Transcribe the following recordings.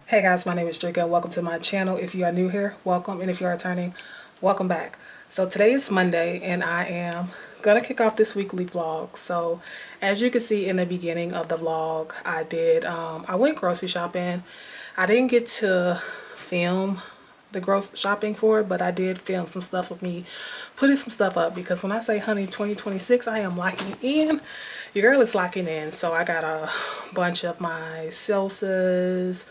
Hey guys, my name is Dreka and welcome to my channel. If you are new here, welcome, and if you are returning, welcome back. So today is Monday and I am gonna kick off this weekly vlog. So as you can see in the beginning of the vlog, I went grocery shopping. I didn't get to film the grocery shopping for it, but I did film some stuff with me putting some stuff up, because when I say honey 2026, I am locking in. Your girl is locking in. So I got a bunch of my salsas.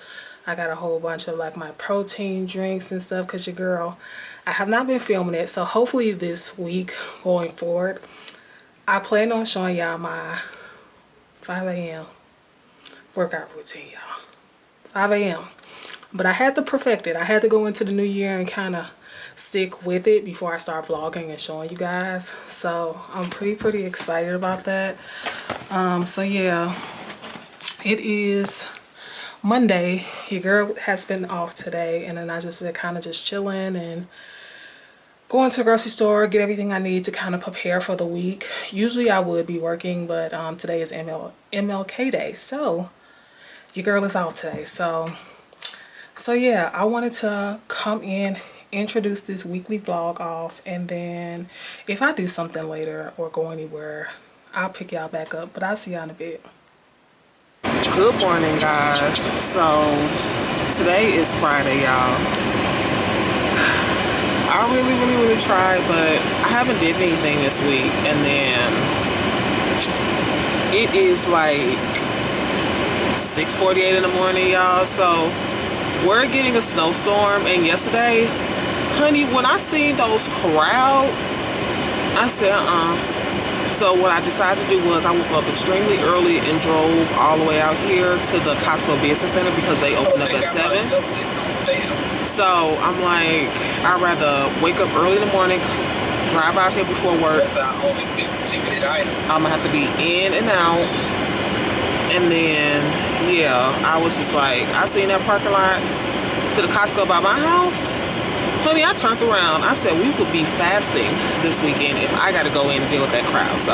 I got a whole bunch of like my protein drinks and stuff, because your girl, I have not been filming it. So hopefully this week going forward, I plan on showing y'all my 5 a.m. workout routine, y'all. 5 a.m. But I had to perfect it. I had to go into the new year and kind of stick with it before I start vlogging and showing you guys. So I'm pretty excited about that. So yeah, it is Monday. Your girl has been off today, and then I just been kind of just chilling and going to the grocery store, get everything I need to kind of prepare for the week. Usually I would be working, but today is MLK Day, so your girl is off today. So yeah, I wanted to come in, introduce this weekly vlog off, and then if I do something later or go anywhere, I'll pick y'all back up, but I'll see y'all in a bit. Good morning, guys. So today is Friday, y'all. I really tried, but I haven't did anything this week, and then it is like 6:48 in the morning, y'all. So we're getting a snowstorm, and yesterday, honey, when I seen those crowds, I said, So what I decided to do was I woke up extremely early and drove all the way out here to the Costco Business Center, because they open up at 7. So I'm like, I'd rather wake up early in the morning, drive out here before work. I'm gonna have to be in and out. And then, yeah, I was just like, I seen that parking lot to the Costco by my house. Honey, I turned around. I said we would be fasting this weekend if I got to go in and deal with that crowd. So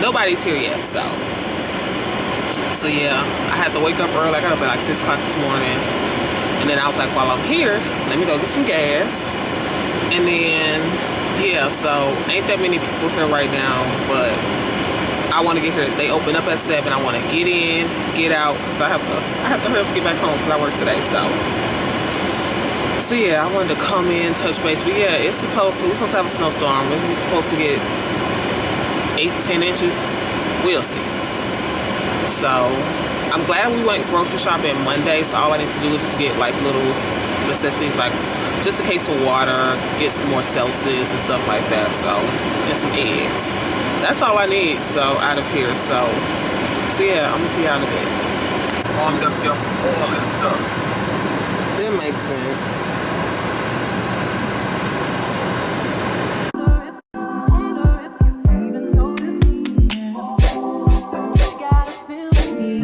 nobody's here yet. So yeah, I had to wake up early. I got up at like 6 o'clock this morning, and then I was like, while I'm here, let me go get some gas. And then yeah, so ain't that many people here right now, but I want to get here. They open up at 7. I want to get in, get out, because I have to hurry up and get back home because I work today. So yeah, I wanted to come in, touch base. But yeah, we're supposed to have a snowstorm. We're supposed to get 8 to 10 inches. We'll see. So I'm glad we went grocery shopping Monday. So all I need to do is just get like little necessities, like just a case of water, get some more Celsius and stuff like that. So, and some eggs. That's all I need. So out of here. So yeah, I'm gonna see y'all in a bit. Warmed up your oil and stuff. That makes sense.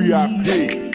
VIP.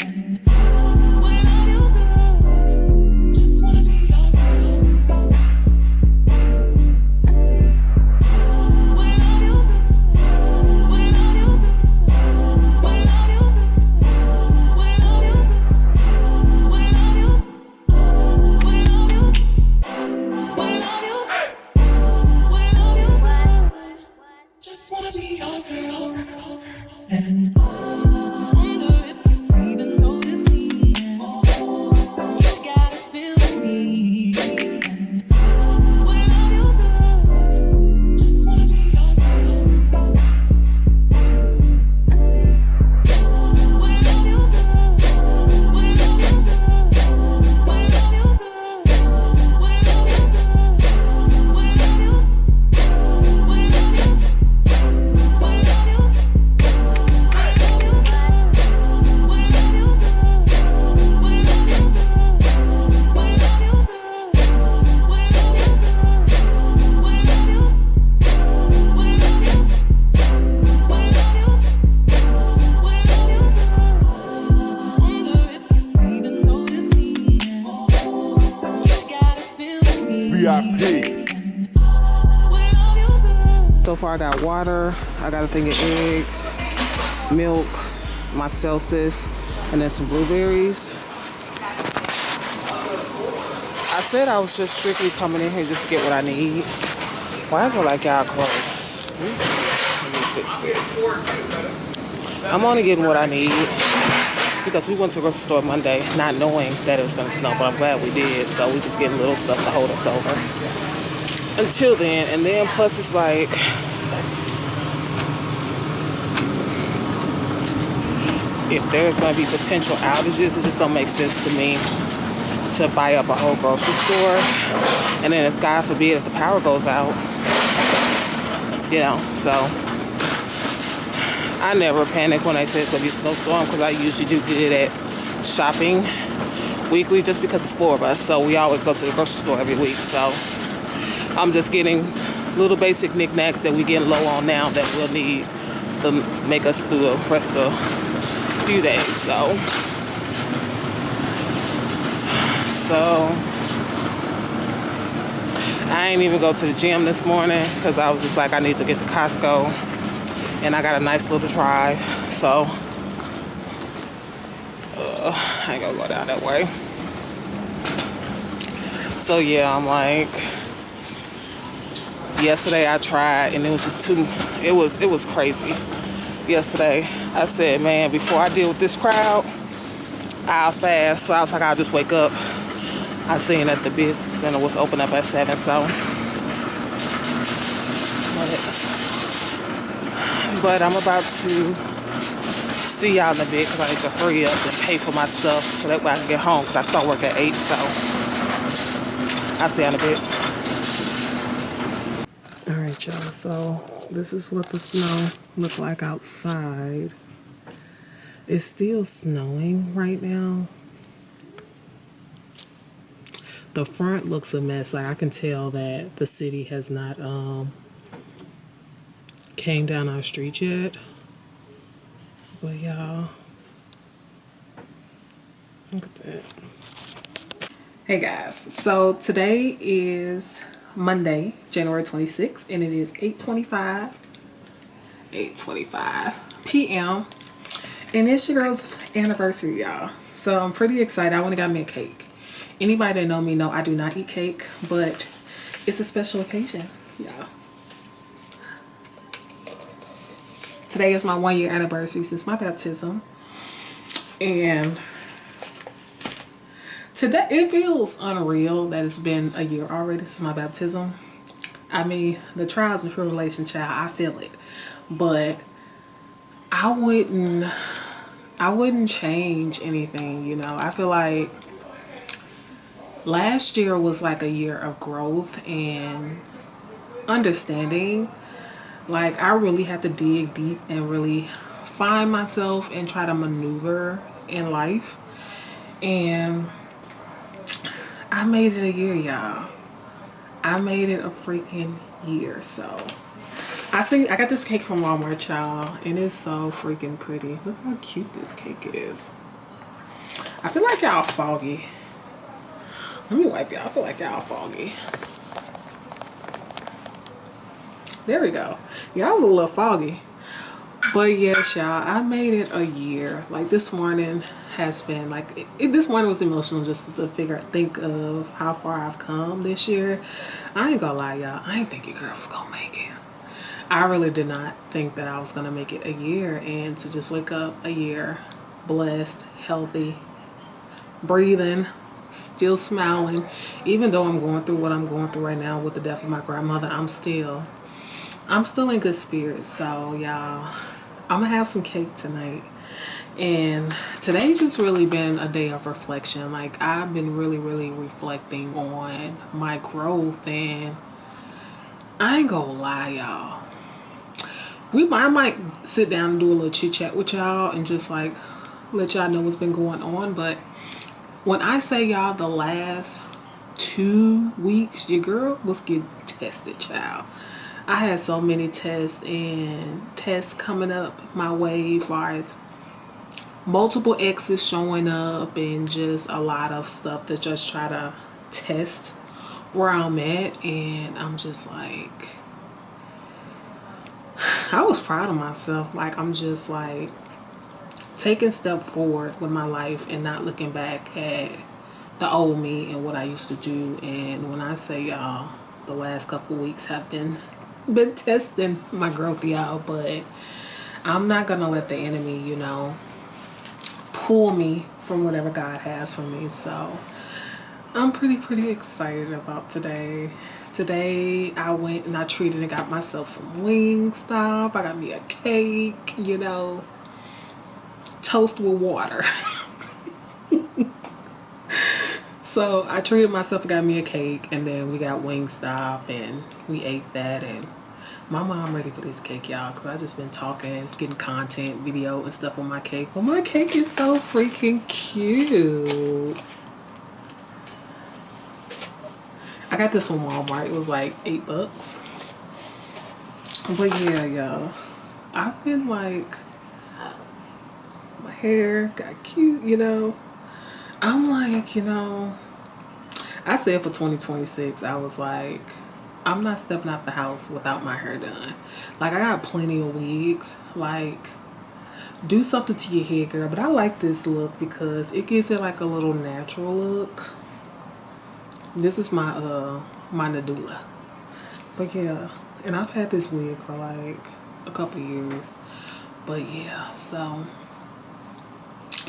VIP. So far I got water, I got a thing of eggs, milk, my Celsius, and then some blueberries. I said I was just strictly coming in here just to get what I need. Well, I feel like y'all close. Let me fix this. I'm only getting what I need because we went to the grocery store Monday not knowing that it was going to snow, but I'm glad we did. So we just getting little stuff to hold us over until then. And then plus it's like, if there's going to be potential outages, it just don't make sense to me to buy up a whole grocery store. And then if God forbid if the power goes out, you know, so I never panic when I say it's going to be a snowstorm because I usually do good at shopping weekly just because it's 4 of us. So we always go to the grocery store every week. So I'm just getting little basic knickknacks that we getting low on now that we'll need to make us through the rest of the few days. So I ain't even go to the gym this morning because I was just like, I need to get to Costco, and I got a nice little drive, so I ain't gonna go down that way. So yeah, I'm like, yesterday I tried and it was just too, it was crazy. Yesterday I said, man, before I deal with this crowd, I'll fast. So I was like, I'll just wake up. I seen that the business center was open up at 7, so but I'm about to see y'all in a bit because I need to hurry up and pay for my stuff so that way I can get home because I start work at 8, so I'll see y'all in a bit. Alright y'all, so this is what the snow look like outside. It's still snowing right now. The front looks a mess. Like I can tell that the city has not came down our street yet. But y'all, look at that. Hey guys, so today is Monday, January 26th, and it is 8:25 p.m. and it's your girl's anniversary, y'all. So I'm pretty excited. I went and got me a cake. Anybody that know me know I do not eat cake, but it's a special occasion, y'all. Today is my 1-year anniversary since my baptism, and today it feels unreal that it's been a year already since my baptism. I mean, the trials and tribulations, child, I feel it, but I wouldn't change anything, you know. I feel like last year was like a year of growth and understanding. Like I really had to dig deep and really find myself and try to maneuver in life, and I made it a year, y'all. I made it a freaking year. So I got this cake from Walmart, y'all, and it's so freaking pretty. Look how cute this cake is. I feel like y'all foggy. Let me wipe y'all. I feel like y'all foggy. There we go. Yeah, I was a little foggy. But yes, y'all, I made it a year. Like this morning has been like, this morning was emotional just to think of how far I've come this year. I ain't gonna lie, y'all. I didn't think your girl was gonna make it. I really did not think that I was gonna make it a year, and to just wake up a year blessed, healthy, breathing, still smiling, even though I'm going through what I'm going through right now with the death of my grandmother, I'm still in good spirits. So y'all, I'm gonna have some cake tonight, and today's just really been a day of reflection. Like I've been really reflecting on my growth, and I ain't gonna lie, y'all, I might sit down and do a little chit chat with y'all and just like let y'all know what's been going on. But when I say y'all, the last 2 weeks your girl was getting tested, child. I had so many tests coming up my way, as far as multiple exes showing up and just a lot of stuff to just try to test where I'm at, and I'm just like, I was proud of myself. Like, I'm just like taking a step forward with my life and not looking back at the old me and what I used to do. And when I say y'all, the last couple weeks have been been testing my growth, y'all, but I'm not gonna let the enemy, you know, pull me from whatever God has for me. So I'm pretty excited about today. Today I went and I treated and got myself some wing stop. I got me a cake, you know, toast with water. So I treated myself and got me a cake, and then we got Wingstop and we ate that. And my mom ready for this cake, y'all, because I just been talking, getting content, video and stuff on my cake. But my cake is so freaking cute. I got this from Walmart. It was like $8. But yeah, y'all, I've been like, my hair got cute, you know. I'm like, you know, I said for 2026, I was like, I'm not stepping out the house without my hair done. Like, I got plenty of wigs. Like, do something to your hair, girl. But I like this look because it gives it like a little natural look. This is my Nadula. But yeah, and I've had this wig for like a couple years. But yeah, so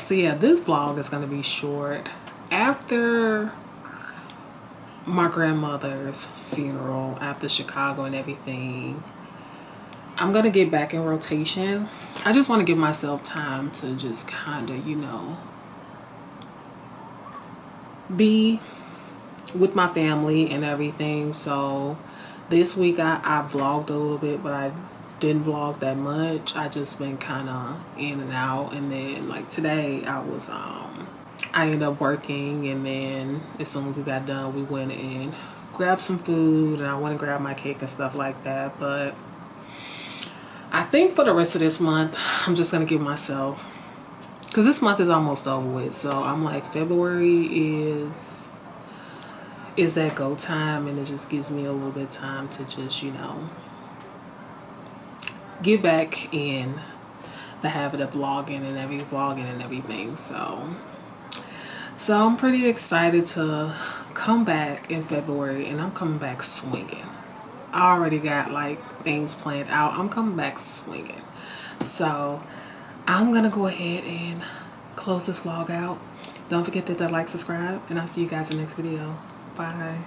yeah, this vlog is gonna be short. After my grandmother's funeral, after Chicago and everything, I'm gonna get back in rotation. I just want to give myself time to just kind of, you know, be with my family and everything. So this week I vlogged a little bit, but I didn't vlog that much. I just been kind of in and out. And then like today I ended up working, and then as soon as we got done, we went and grabbed some food, and I went and grabbed my cake and stuff like that. But I think for the rest of this month, I'm just gonna give myself, because this month is almost over with, so I'm like, February is that go time, and it just gives me a little bit of time to just, you know, get back in the habit of vlogging and everything. So I'm pretty excited to come back in February, and I'm coming back swinging. I already got like things planned out. I'm coming back swinging. So I'm gonna go ahead and close this vlog out. Don't forget to like, subscribe, and I'll see you guys in the next video. Bye.